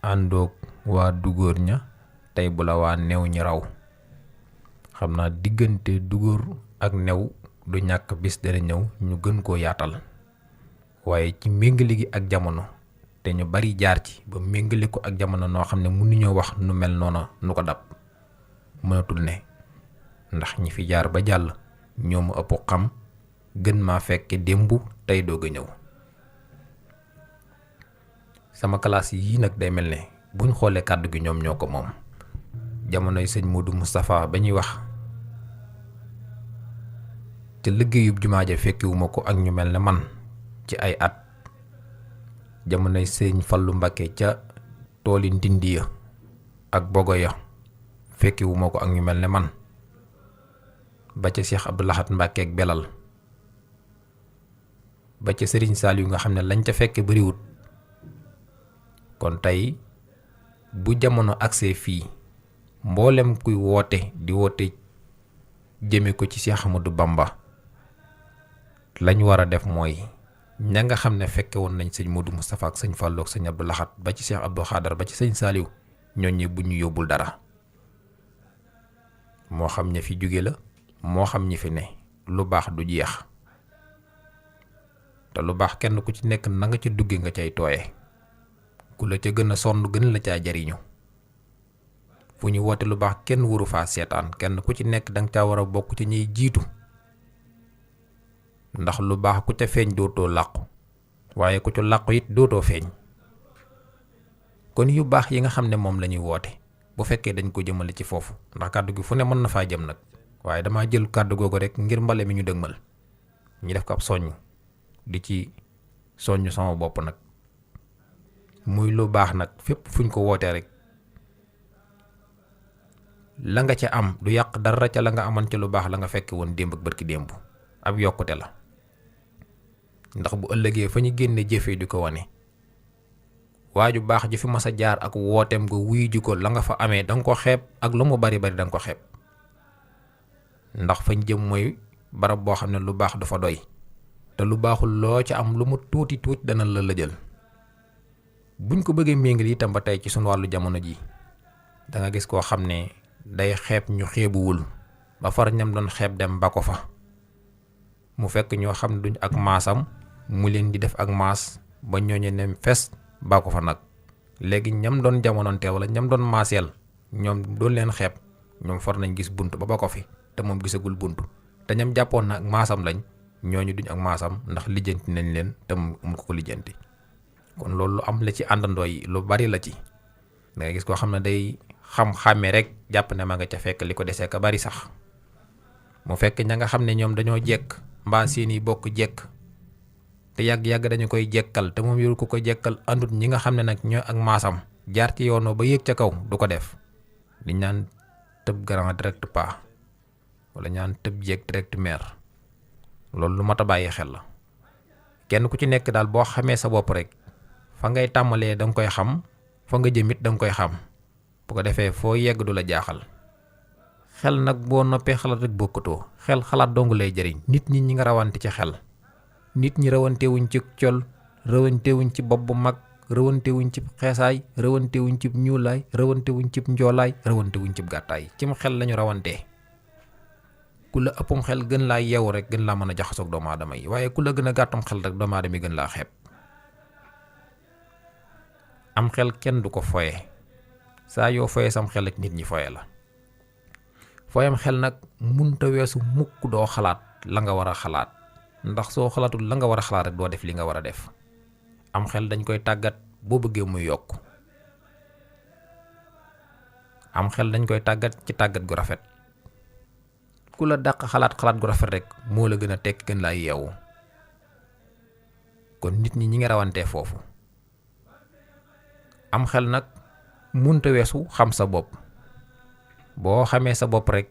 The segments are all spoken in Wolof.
àndoog waa dugóor ña tey bu la waa new ñi raw. xam naa diggante dugóor ak new du ñàkk bis dana ñëw ñu gën koo yaatal waaye ci méngale gi ak jamono te ñu bari jaar ci ba méngale ko ak jamono noo xam ne mënuñoo wax nu mel noona nu ko dab mënatul ne ndax ñi fi jaar ba jàll ñoo ma ëpp xam gën maa fekke démb tey doog a ñëw. sama classe yii nag day mel ne buñ xoolee kàddu gi ñoom ñoo ko moom. jamonoy sëñ Modou Moustapha ba ñuy wax te liggéeyub jumaa ja fekkewuma ko ak ñu mel ne man ci ay at. jamonoy sëñ Fallu Mbakke ca tooli ndindi ya ak bogo ya fekkewuma ko ak ñu mel ne man ba ca Cheikh Abdou Lahad Mbakke ak belal ba ca Serigne Saliou nga xam ne lañ ca fekke bariwut. kon tey bu jamono agsee fii mboolem kuy woote di woote jëme ko ci Cheikh Ahmadou Bamba lañ war a def mooy ña nga xam ne fekke woon nañ sëñ Modou Moustapha ak sëñ Fallou ak sëñ Abdou Lahad ba ci Cheikh Abdou Khadar ba ci sëñ Saliou ñooñu bu ñu yóbbul dara moo xam ña fi jóge la moo xam ñi fi ne lu baax du jeex te lu baax kenn ku ci nekk na nga ci dugge nga cay tooye ku la ca gën a sonn gën la caa jariñu fu ñu woote lu baax kenn waru faa seetaan kenn ku ci nekk danga caa war a bokk ci ñuy jiitu ndax lu baax ku ca feeñ dootoo làqu waaye ku ca làqu it dootoo feeñ. kon yu baax yi nga xam ne moom la ñuy woote bu fekkee dañ ko jëmale ci foofu ndax kàddu gi fu ne mën na faa jëm nag waaye damaa jël kàddu googu rek ngir mbale mi ñu dëgmal ñu def ko ab soññ di ci soññ sama bopp nag muy lu baax nag fépp fuñ ko wootee rek la nga ca am du yàq dara ca la nga amoon ca lu baax la nga fekke woon démb ak barki démb ab yokkute la ndax bu ëllëgee fa ñu génne jëfee di ko wane waaju baax ji fi mas a jaar ak wooteem nga wuyu ji ko la nga fa amee danga ko xeeb ak lu mu bari bari danga ko xeeb ndax fañ jëm mooy barab boo xam ne lu baax du fa doy te lu baaxul loo ca am lu mu tuuti tuuti dana la lëjal. buñ ko bëggee méngale itam ba tey ci sunu wàllu jamono ji da nga gis koo xam ne day xeeb ñu xeebuwul ba far ñam doon xeeb dem ba ko fa mu fekk ñoo xam ne duñ ak maasam mu leen di def ak maas ba ñooñu ne fes ba ko fa nag léegi ñam doon jamononte wala ñam doon maaseel ñoom doon leen xeeb ñoom far nañ gis bunt ba ko fi te moom gisagul bunt te ñam jàppoon na ak maasam lañ ñooñu duñ ak maasam ndax lijjanti nañ leen te mu ko lijjanti. kon loolu lu am la ci àndandoo yi lu bari la ci da nga gis koo xam ne day xàmme rek jàpp ne ma nga ca fekk li ko desee ka bari sax mu fekk ña nga xam ne ñoom dañoo jekk mbaa seeni bokk jekk te yàgg-yàgg dañu koy jekkal te moom yoru ko ko jekkal àndut ñi nga xam ne nag ñoo ak maasam jaar ci yoonoo ba yéeg ca kaw du ko def di ñaan tëb grand direct pas wala ñaan tëb jeeg direct mer loolu lu mat a bàyyi xel la kenn ku ci nekk daal boo xamee sa bopp rek fa ngay tàmbalee danga koy xam fa nga jëmit danga koy xam bu ko defee foo yegg du la jaaxal. xel nag boo noppee xalaat rek bokkatoo xel xalaat dong lay jëriñ nit ñi nga rawante ci xel nit ñi rawantewuñ ci col rawantewuñ ci bopp bu mag rawantewuñ ci xeesaay rawantewuñ ci ñuulaay rawantewuñ ci njoolaay rawantewuñ ci gàttaay cim xel lañu rawantee ku la ëppum xel gën laa yeewu rek gën laa mën a jaxasoog doomu aadama yi waaye ku la gën a gàttum xel rek doomu aadama yi gën laa xeeb. am xel kenn du ko foye saa yoo foye sam xel ak nit ñi foye la foyam xel nag munta weesu mukk doo xalaat la nga war a xalaat ndax soo xalaatul la nga war a xalaat rek doo def li nga war a def. am xel dañ koy tàggat boo bëggee muy yokk am xel dañ koy tàggat ci tàggat gu rafet ku la dàq xalaat gu rafet rek moo la gën a tekk gën laa yeewu kon nit ñi nga rawantee foofu. am xel nag munta weesu xam sa bopp boo xamee sa bopp rek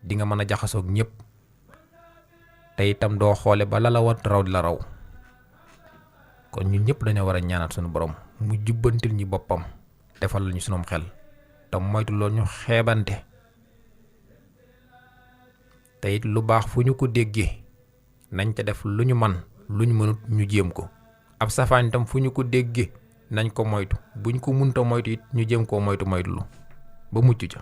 di nga mën a jaxasoog ñëpp te itam doo xoole ba la war raw di la raw kon ñun ñëpp dañoo war a ñaanal suñu borom mu jubbantil ñi boppam defal ñu sunum xel te moytu loolu ñu xeebante te it lu baax fu ñu ko déggee nañ ca def lu ñu man lu ñu mënut ñu jéem ko ab safaan itam fu ñu ko déggee nañ ko moytu buñ ko munta moytu it ñu jëm koo moytulu ba mucc ca.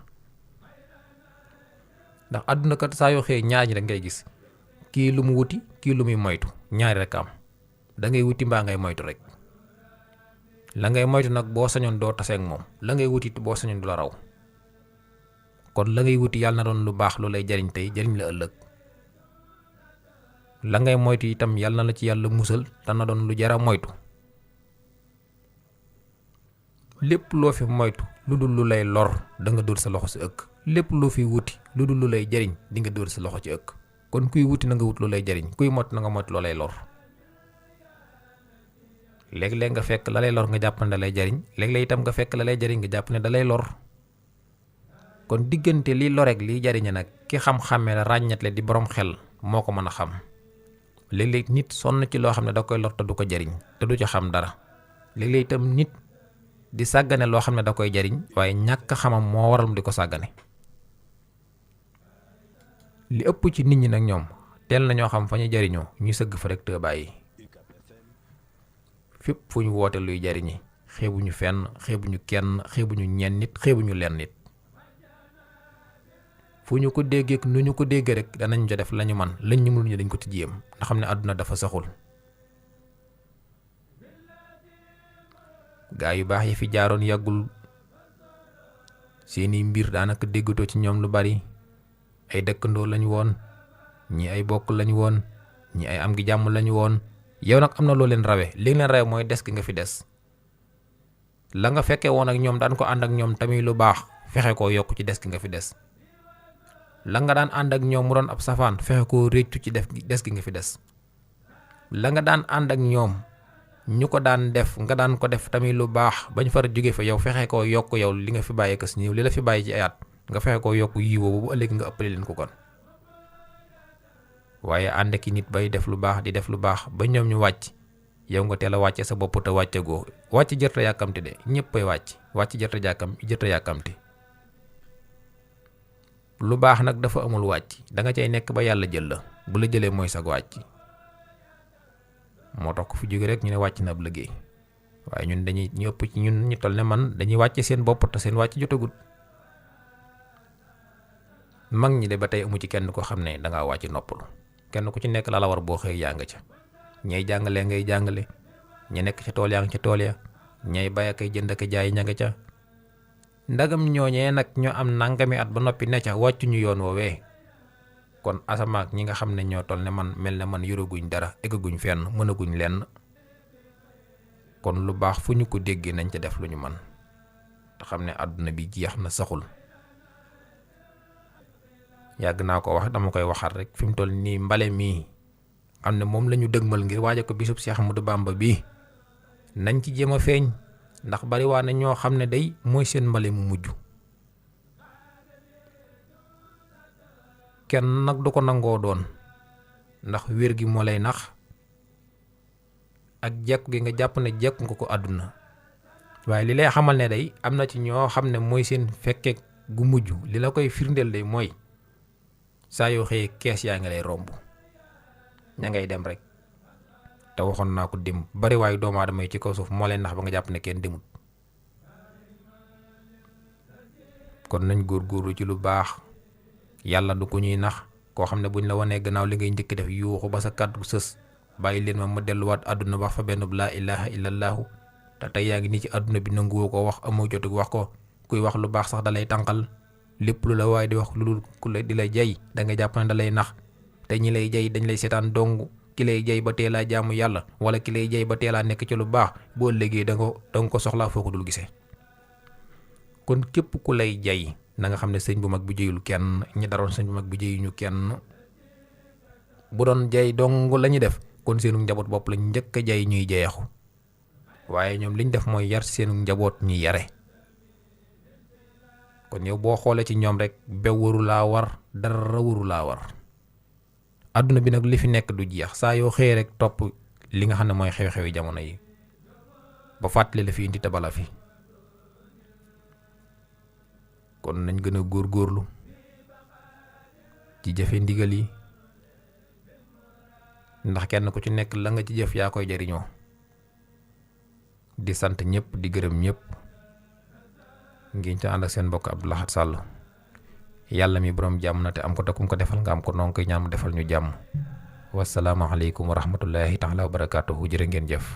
ndax àdduna kat saa yoo xëyee ñaar ñi rek ngay gis, kii lu mu wuti kii lu muy moytu, ñaari rek am. da ngay wuti mbaa ngay moytu rek. la ngay moytu nag boo sañoon doo taseeg moom, la ngay wuti boo sañoon du la raw. kon la ngay wuti yàlla na doon lu baax lu lay jariñ tey jariñ la ëllëg. la ngay moytu itam yàlla na la ci yàlla musal te na doon lu jara moytu. lépp loo fi moytu lu dul lu lay lor da nga dóor sa loxo si ëkk. lépp loo fi wuti lu dul lu lay jariñ di nga dóor sa loxo ci ëkk. kon kuy wuti na nga wut lu lay jariñ, kuy moytu na nga moytu loo lay lor. léeg-léeg nga fekk la lay lor nga jàpp ne da lay jariñ, léeg-léeg itam nga fekk la lay jariñ nga jàpp ne da lay lor. kon diggante liy loreeg liy jariñe nag ki xam-xamee la ràññatle di borom xel moo ko mën a xam. léeg-léeg nit sonn ci loo xam ne da koy lor te du ko jariñ te du ci xam dara. léeg-léeg itam nit di sàggane loo xam ne da koy jariñ waaye ñàkk xamam moo waral mu di ko sàggane. li ëpp ci nit ñi nag ñoom teel na ñoo xam fa ñu jariñoo ñu sëgg fa rek te bàyyi. fépp fu ñu woote luy jariñi xeebuñu fenn, xeebuñu kenn, xeebuñu ñenn nit, xeebuñu leen nit. fu ñu ko déggee nu ñu ko déggee rek danañ jo def lañu man, lañ ñu mënuñu dañ ko ci jéem ndax xam ne àdduna dafa saxul. gaa yu baax yi fi jaaroon yàggul, seeni mbir daanaka déggatoo ci ñoom lu bari. ay dëkkandoo lañu woon, ñi ay bokk lañu woon, ñi ay am gi jàmm lañu woon. yow nag am na loo leen rawe, li leen rawe mooy des gi nga fi des. la nga fekkee woon ak ñoom daan ko ànd ak ñoom tamit lu baax, fexe koo yokk ci des gi nga fi des. la nga daan ànd ak ñoom mu doon ab safaan, fexe koo réccu ci des gi nga fi des. la nga daan ànd ak ñoom ñu ko daan def nga daan ko def tamit lu baax bañ far jóge fa yow fexe koo yokk yow li nga fi bàyyee kës ñëw li la fi bàyyi ci ayaat nga fexe koo yokk yiwoo bu ëllëg nga ëppale leen ko kon. waaye ànd ki nit bay def lu baax di def lu baax ba ñoom ñu wàcc yow nga teel a wàcce sa bopp te wàccegoo. wàcc jërta yàkkamti de, ñëppay wàcc jërta yàkkamti. lu baax nag dafa amul wàcc, da nga cay nekk ba yàlla jël la, bu la jëlee mooy sag wàcc. moo tax ku fi jóge rek ñu ne wàcc na ab liggéey, waaye ñun dañuy ñu ëpp ci ñun ñu toll ne man dañuy wàcce seen bopp te seen wàcc jotagut. mag ñi de ba tey amu ci kenn ko xam ne dangaa wàcc noppalu. kenn ku ci nekk la la war boo xëy yaa nga ca. ñay jàngale ngay jàngale, ña nekk ca tool yaa ngi ca tool ya, ñay bay ak jënd ak jaay ña nga ca. ndagam ñooñee nag ñoo am nangami at ba noppi ne ca wàccuñu yoon woowee, kon asamaak ñi nga xam ne ñoo toll ne man mel ne man yoraguñ dara, eggaguñ fenn, mënaguñ lenn. kon lu baax fu ñu ko déggee nañ ca def lu ñu man te xam ne àdduna bi jeex na saxul. yàgg naa ko wax, dama koy waxaat rek, fi mu toll nii mbale mii xam ne moom la ñu dëgmal ngir waaja ko bisub Cheikh Ahmadou Bamba bii, nañ ci jéem a feeñ, ndax bari waa na ñoo xam ne day mooy seen mbale mu mujj. kenn nag du ko nangoo doon, ndax wér gi moo lay nax ak jekku gi nga jàpp ne jekku nga ko àdduna. waaye li lay xamal ne day am na ci ñoo xam ne mooy seen fekke gu mujj, li la koy firndeel day mooy saa yoo xëyee kees yaa ngi lay romb, ña ngay dem rek. te waxoon naa ko dem bari waaye doomu aadama yi ci kaw suuf moo leen nax ba nga jàpp ne kenn demut. kon nañ góorgóorlu ci lu baax. yàlla du ko ñuy nax koo xam ne buñ la wanee gannaaw li ngay njëkk def yuuxu ba sa kàddu sës, bàyyi leen ma delluwaat àdduna wax fa benn laa ilaha illallahu. te tey yaa ngi nii ci àdduna bi nanguwoo ko wax, amoo jotu wax ko. kuy wax lu baax sax da lay tànqal. lépp lu la waaye di wax lu dul ku la di lay jay da nga jàpp ne da lay nax. te ñi lay jay dañ lay seetaan dong. ki lay jay ba teelaa jaamu yàlla wala ki lay jay ba teelaa nekk ci lu baax boo ëllëgee da nga ko soxlaa foo ko dul gisee. kon képp ku lay jay na nga xam ne sëñ bu mag bi jayul kenn, ñi daroon sëñ bu mag bi jayuñu kenn. bu doon jay dong la ñu def kon seenu njaboot bopp lañ njëkk a jay ñuy jayaxu, waaye ñoom liñ def mooy yar seenu njaboot ñuy yare. kon yow boo xoolee ci ñoom rek bew waru laa war, dara waru laa war. àdduna bi nag li fi nekk du jeex, saa yoo xëyee rek topp li nga xam ne mooy xew-xewi jamono yi ba fàttali la fi indi te bala fi. kon nañ gën a góorgóorlu ci jëfe ndigal yi, ndax kenn ku ci nekk la nga ci jëf yaa koy jariñoo. di sant ñëpp di gërëm ñëpp ngi ci ànd ak seen mbokk Abdou Lahad Sall yàlla mi borom jàmm na te am ko te kum ko defal nga am ko noonu koy ñaan mu defal ñu jàmm wassalaamu aleykum wa rahmatullahi taala wa barakaatuhu jërë ngeen jëf